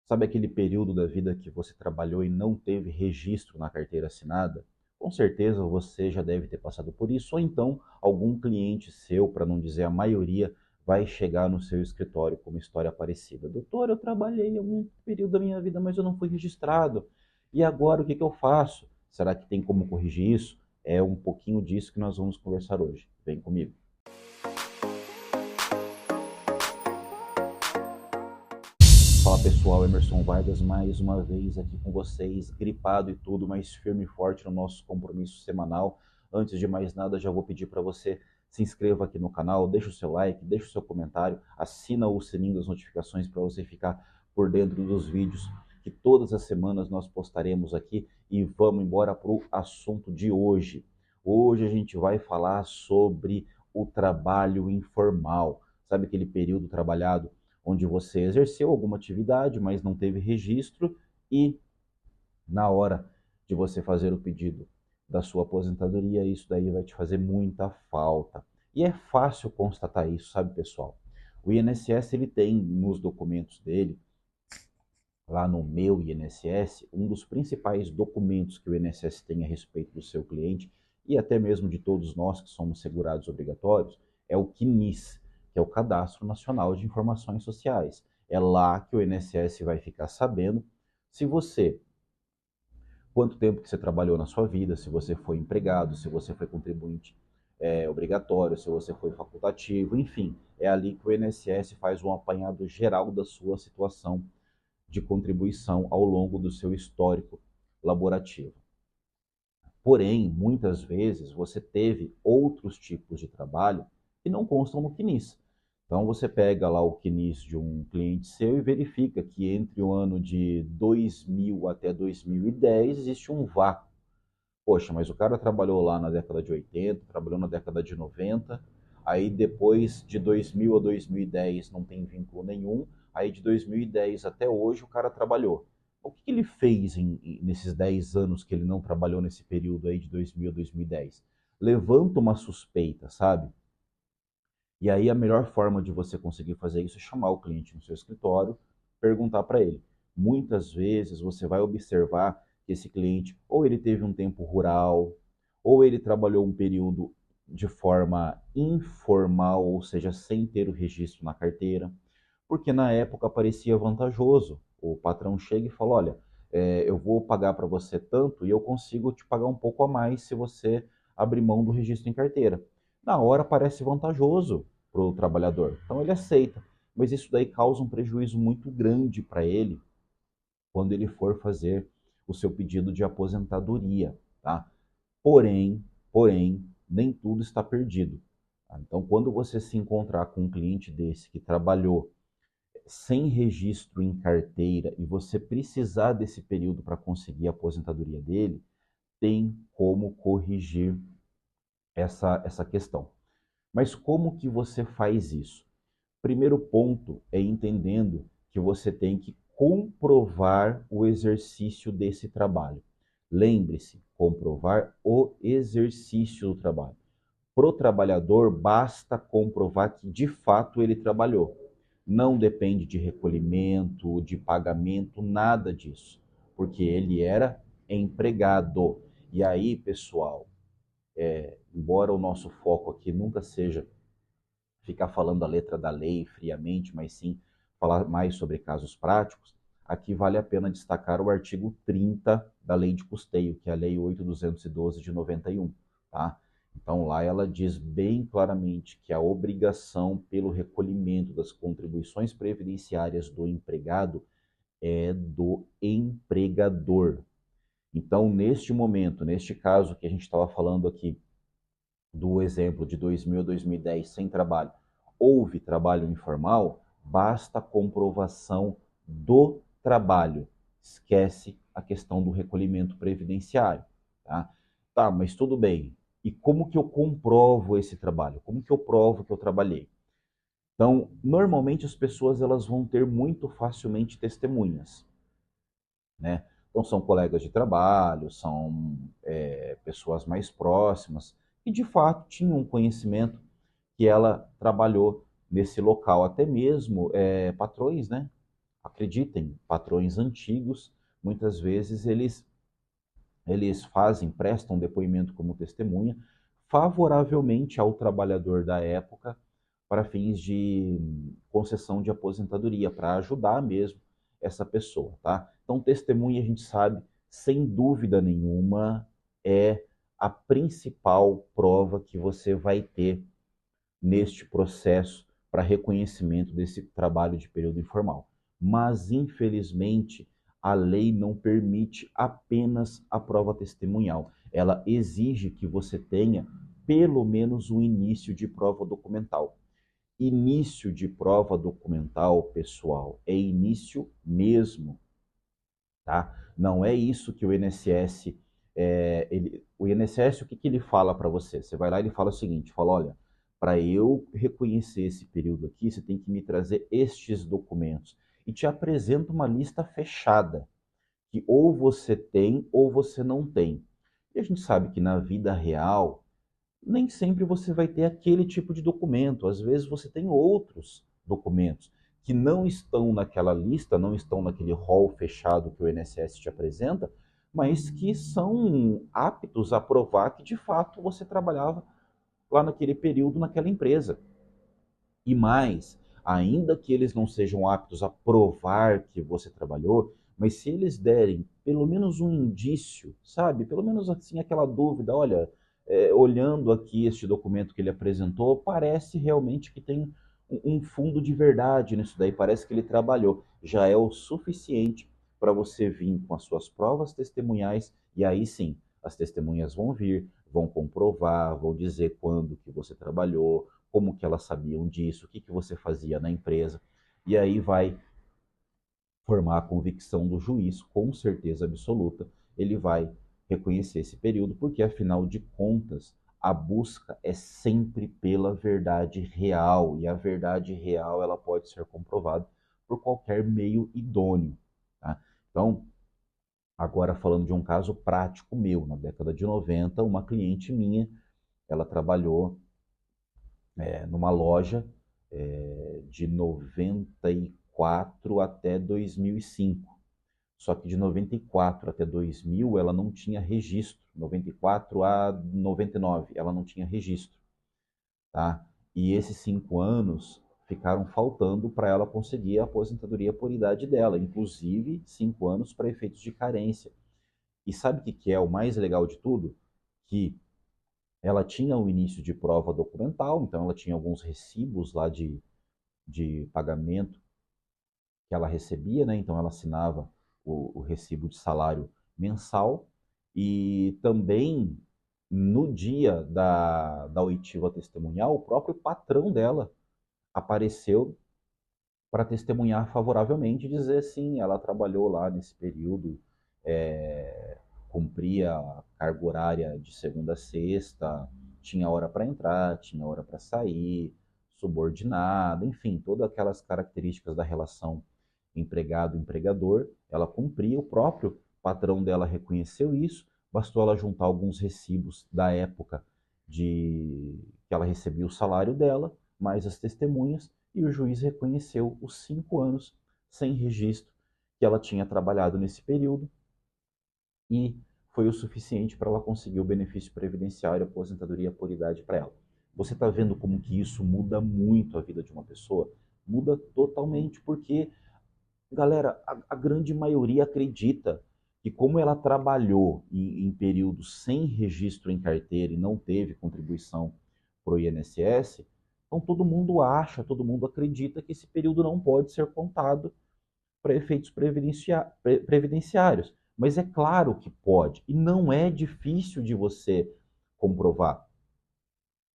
Sabe aquele período da vida que você trabalhou e não teve registro na carteira assinada? Com certeza você já deve ter passado por isso, ou então algum cliente seu, para não dizer a maioria, vai chegar no seu escritório com uma história parecida. Doutor, eu trabalhei em algum período da minha vida, mas eu não fui registrado. E agora o que eu faço? Será que tem como corrigir isso? É um pouquinho disso que nós vamos conversar hoje. Vem comigo. Fala pessoal, Emerson Vargas mais uma vez aqui com vocês, gripado e tudo, mas firme e forte no nosso compromisso semanal. Antes de mais nada, já vou pedir para você se inscreva aqui no canal, deixa o seu like, deixa o seu comentário, assina o sininho das notificações para você ficar por dentro dos vídeos que todas as semanas nós postaremos aqui e vamos embora para o assunto de hoje. Hoje a gente vai falar sobre o trabalho informal, sabe aquele período trabalhado onde você exerceu alguma atividade, mas não teve registro e na hora de você fazer o pedido da sua aposentadoria, isso daí vai te fazer muita falta. E é fácil constatar isso, sabe, pessoal? O INSS ele tem nos documentos dele, lá no Meu INSS, um dos principais documentos que o INSS tem a respeito do seu cliente e até mesmo de todos nós que somos segurados obrigatórios, é o CNIS, que é o Cadastro Nacional de Informações Sociais. É lá que o INSS vai ficar sabendo se você, quanto tempo que você trabalhou na sua vida, se você foi empregado, se você foi contribuinte obrigatório, se você foi facultativo, enfim, é ali que o INSS faz um apanhado geral da sua situação de contribuição ao longo do seu histórico laborativo. Porém, muitas vezes você teve outros tipos de trabalho que não constam no CNIS. Então você pega lá o CNIS de um cliente seu e verifica que entre o ano de 2000 até 2010 existe um vácuo. Poxa, mas o cara trabalhou lá na década de 80, trabalhou na década de 90, aí depois de 2000 a 2010 não tem vínculo nenhum, aí de 2010 até hoje o cara trabalhou. O que ele fez nesses 10 anos que ele não trabalhou nesse período aí de 2000 a 2010? Levanta uma suspeita, sabe? E aí a melhor forma de você conseguir fazer isso é chamar o cliente no seu escritório, perguntar para ele. Muitas vezes você vai observar que esse cliente ou ele teve um tempo rural, ou ele trabalhou um período de forma informal, ou seja, sem ter o registro na carteira, porque na época parecia vantajoso. O patrão chega e fala, olha, eu vou pagar para você tanto e eu consigo te pagar um pouco a mais se você abrir mão do registro em carteira. Na hora parece vantajoso para o trabalhador, então ele aceita, mas isso daí causa um prejuízo muito grande para ele quando ele for fazer o seu pedido de aposentadoria, tá? Porém, nem tudo está perdido. Tá? Então, quando você se encontrar com um cliente desse que trabalhou sem registro em carteira e você precisar desse período para conseguir a aposentadoria dele, tem como corrigir essa questão. Mas como que você faz isso? Primeiro ponto é entendendo que você tem que comprovar o exercício desse trabalho. Lembre-se, comprovar o exercício do trabalho. Para o trabalhador, basta comprovar que de fato ele trabalhou. Não depende de recolhimento, de pagamento, nada disso, porque ele era empregado. E aí, pessoal, embora o nosso foco aqui nunca seja ficar falando a letra da lei friamente, mas sim falar mais sobre casos práticos, aqui vale a pena destacar o artigo 30 da Lei de Custeio, que é a Lei 8.212 de 91, tá? Então lá ela diz bem claramente que a obrigação pelo recolhimento das contribuições previdenciárias do empregado é do empregador. Então, neste momento, neste caso que a gente estava falando aqui, do exemplo de 2000 a 2010 sem trabalho, houve trabalho informal, basta a comprovação do trabalho. Esquece a questão do recolhimento previdenciário. Tá? Tá, mas tudo bem. E como que eu comprovo esse trabalho? Como que eu provo que eu trabalhei? Então, normalmente as pessoas elas vão ter muito facilmente testemunhas, né? Então são colegas de trabalho, são pessoas mais próximas que de fato tinham um conhecimento que ela trabalhou nesse local, até mesmo patrões, né? Acreditem, patrões antigos, muitas vezes eles prestam depoimento como testemunha favoravelmente ao trabalhador da época para fins de concessão de aposentadoria, para ajudar mesmo essa pessoa, tá? Então, testemunha, a gente sabe, sem dúvida nenhuma, é a principal prova que você vai ter neste processo para reconhecimento desse trabalho de período informal. Mas, infelizmente, a lei não permite apenas a prova testemunhal. Ela exige que você tenha pelo menos um início de prova documental. Início de prova documental, pessoal, é início mesmo, tá? Não é isso que o INSS, o INSS, o que ele fala para você? Você vai lá e ele fala o seguinte, fala, olha, para eu reconhecer esse período aqui, você tem que me trazer estes documentos. E te apresenta uma lista fechada, que ou você tem ou você não tem. E a gente sabe que na vida real, nem sempre você vai ter aquele tipo de documento. Às vezes você tem outros documentos que não estão naquela lista, não estão naquele rol fechado que o INSS te apresenta, mas que são aptos a provar que de fato você trabalhava lá naquele período naquela empresa. E mais, ainda que eles não sejam aptos a provar que você trabalhou, mas se eles derem pelo menos um indício, sabe? Pelo menos assim aquela dúvida, olha, olhando aqui este documento que ele apresentou, parece realmente que tem um fundo de verdade nisso daí, parece que ele trabalhou. Já é o suficiente para você vir com as suas provas testemunhais e aí sim, as testemunhas vão vir, vão comprovar, vão dizer quando que você trabalhou, como que elas sabiam disso, o que que você fazia na empresa. E aí vai formar a convicção do juiz, com certeza absoluta, ele vai reconhecer esse período, porque afinal de contas, a busca é sempre pela verdade real, e a verdade real ela pode ser comprovada por qualquer meio idôneo. Tá? Então, agora falando de um caso prático meu, na década de 90, uma cliente minha, ela trabalhou numa loja de 94 até 2005. Só que de 94 até 2000 ela não tinha registro. 94 a 99 ela não tinha registro. Tá? E esses 5 anos ficaram faltando para ela conseguir a aposentadoria por idade dela, inclusive 5 anos para efeitos de carência. E sabe o que é o mais legal de tudo? Que ela tinha o início de prova documental, então ela tinha alguns recibos lá de pagamento que ela recebia, né? Então ela assinava o recibo de salário mensal e também no dia da oitiva testemunhal, o próprio patrão dela apareceu para testemunhar favoravelmente, dizer sim, ela trabalhou lá nesse período, cumpria a carga horária de segunda a sexta, tinha hora para entrar, tinha hora para sair, subordinada, enfim, todas aquelas características da relação empregado-empregador, ela cumpria, o próprio patrão dela reconheceu isso, bastou ela juntar alguns recibos da época de que ela recebia o salário dela, mais as testemunhas, e o juiz reconheceu os 5 anos sem registro que ela tinha trabalhado nesse período e foi o suficiente para ela conseguir o benefício previdenciário, a aposentadoria por idade para ela. Você está vendo como que isso muda muito a vida de uma pessoa? Muda totalmente, porque, galera, a grande maioria acredita que como ela trabalhou em períodos sem registro em carteira e não teve contribuição para o INSS, então todo mundo acha, todo mundo acredita que esse período não pode ser contado para efeitos previdenciários. Mas é claro que pode, e não é difícil de você comprovar,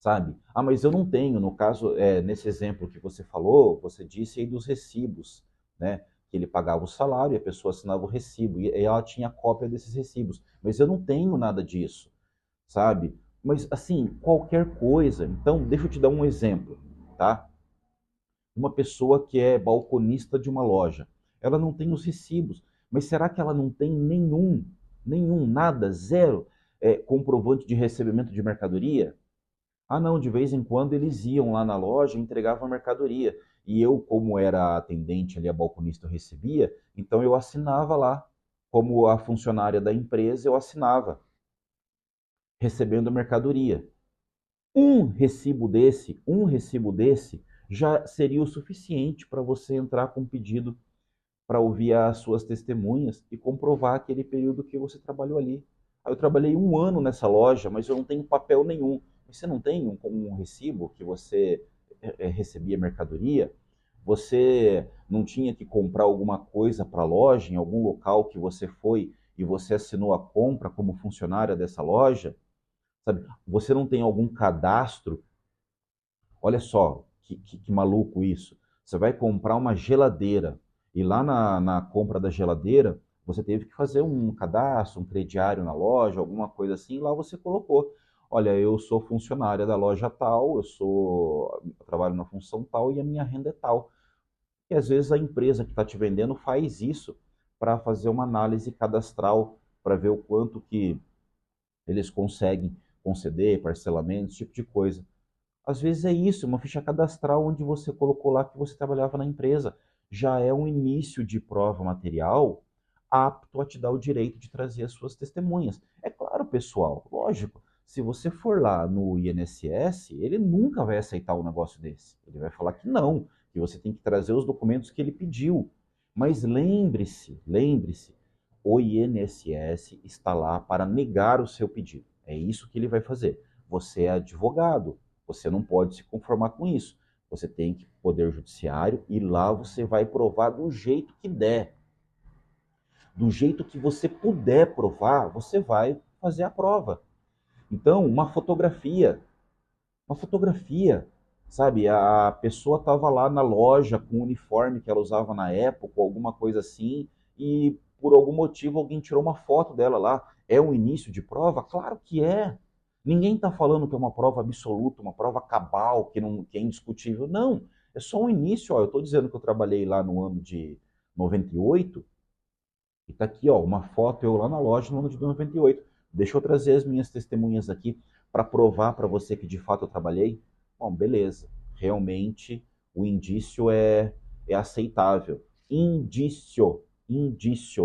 sabe? Ah, mas eu não tenho, no caso, nesse exemplo que você falou, você disse aí dos recibos, né? Que ele pagava o salário e a pessoa assinava o recibo, e ela tinha cópia desses recibos. Mas eu não tenho nada disso, sabe? Mas, assim, qualquer coisa. Então, deixa eu te dar um exemplo, tá? Uma pessoa que é balconista de uma loja, ela não tem os recibos, mas será que ela não tem nenhum, nada, zero, comprovante de recebimento de mercadoria? Ah, não, de vez em quando eles iam lá na loja e entregavam a mercadoria. E eu, como era atendente ali, a balconista, eu recebia, então eu assinava lá, como a funcionária da empresa, eu assinava, recebendo a mercadoria. Um recibo desse já seria o suficiente para você entrar com um pedido para ouvir as suas testemunhas e comprovar aquele período que você trabalhou ali. Aí eu trabalhei um ano nessa loja, mas eu não tenho papel nenhum. Você não tem um recibo que você recebia mercadoria? Você não tinha que comprar alguma coisa para a loja, em algum local que você foi e você assinou a compra como funcionária dessa loja? Sabe? Você não tem algum cadastro? Olha só, que maluco isso. Você vai comprar uma geladeira e lá na compra da geladeira você teve que fazer um cadastro, um crediário na loja, alguma coisa assim, e lá você colocou. Olha, eu sou funcionária da loja tal, eu trabalho na função tal e a minha renda é tal. E às vezes a empresa que está te vendendo faz isso para fazer uma análise cadastral, para ver o quanto que eles conseguem conceder, parcelamento, esse tipo de coisa. Às vezes é isso, uma ficha cadastral onde você colocou lá que você trabalhava na empresa. Já é um início de prova material apto a te dar o direito de trazer as suas testemunhas. É claro, pessoal, lógico, se você for lá no INSS, ele nunca vai aceitar um negócio desse. Ele vai falar que não, que você tem que trazer os documentos que ele pediu. Mas lembre-se, o INSS está lá para negar o seu pedido. É isso que ele vai fazer. Você é advogado, você não pode se conformar com isso. Você tem que poder judiciário e lá você vai provar do jeito que der. Do jeito que você puder provar, você vai fazer a prova. Então, uma fotografia, sabe? A pessoa estava lá na loja com o uniforme que ela usava na época, alguma coisa assim, e por algum motivo alguém tirou uma foto dela lá. É um início de prova? Claro que é. Ninguém está falando que é uma prova absoluta, uma prova cabal, que é indiscutível. Não, é só um início. Ó, eu estou dizendo que eu trabalhei lá no ano de 98, e está aqui ó, uma foto eu lá na loja no ano de 98. Deixa eu trazer as minhas testemunhas aqui para provar para você que de fato eu trabalhei. Bom, beleza. Realmente o indício é aceitável. Indício,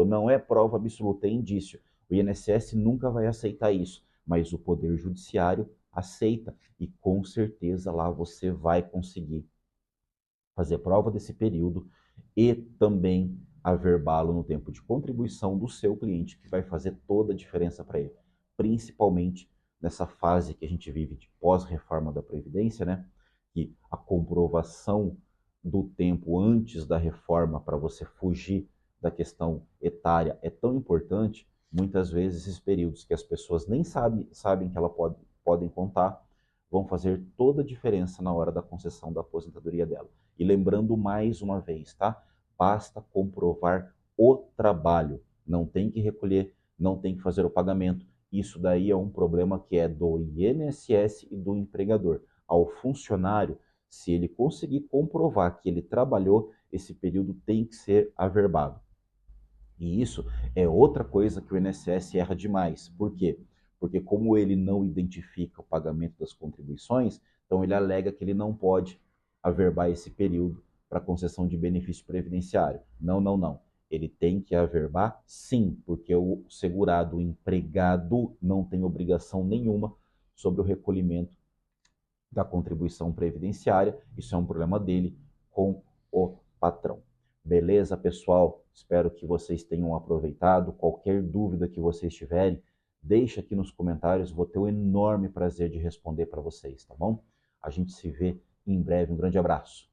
não é prova absoluta, é indício. O INSS nunca vai aceitar isso, mas o Poder Judiciário aceita e com certeza lá você vai conseguir fazer prova desse período e também averbá-lo no tempo de contribuição do seu cliente, que vai fazer toda a diferença para ele, principalmente nessa fase que a gente vive de pós-reforma da Previdência, né? Que a comprovação do tempo antes da reforma para você fugir da questão etária é tão importante, muitas vezes esses períodos que as pessoas nem sabem que podem contar, vão fazer toda a diferença na hora da concessão da aposentadoria dela. E lembrando mais uma vez, tá? Basta comprovar o trabalho. Não tem que recolher, não tem que fazer o pagamento. Isso daí é um problema que é do INSS e do empregador. Ao funcionário, se ele conseguir comprovar que ele trabalhou, esse período tem que ser averbado. E isso é outra coisa que o INSS erra demais. Por quê? Porque como ele não identifica o pagamento das contribuições, então ele alega que ele não pode averbar esse período para concessão de benefício previdenciário. Não. Ele tem que averbar sim, porque o segurado, o empregado, não tem obrigação nenhuma sobre o recolhimento da contribuição previdenciária. Isso é um problema dele com o patrão. Beleza, pessoal? Espero que vocês tenham aproveitado. Qualquer dúvida que vocês tiverem, deixa aqui nos comentários. Vou ter o enorme prazer de responder para vocês, tá bom? A gente se vê em breve. Um grande abraço.